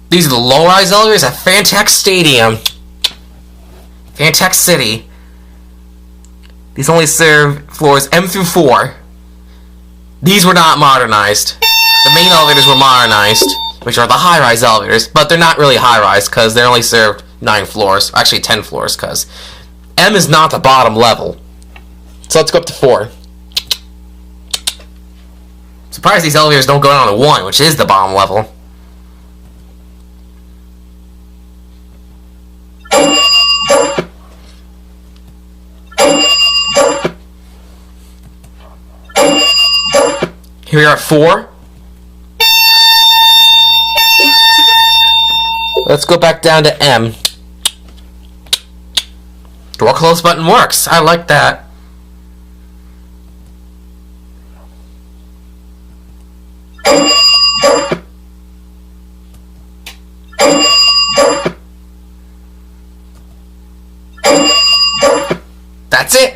These are the low-rise elevators at Fantech Stadium. Fantech City. These only serve floors M through 4. These were not modernized. The main elevators were modernized, which are the high-rise elevators, but they're not really high-rise because they only served 9 floors. Actually, 10 floors, because M is not the bottom level. So let's go up to 4. Surprised these elevators don't go down to 1, which is the bottom level. Here we are at 4. Let's go back down to M. Door close button works. I like that. That's it.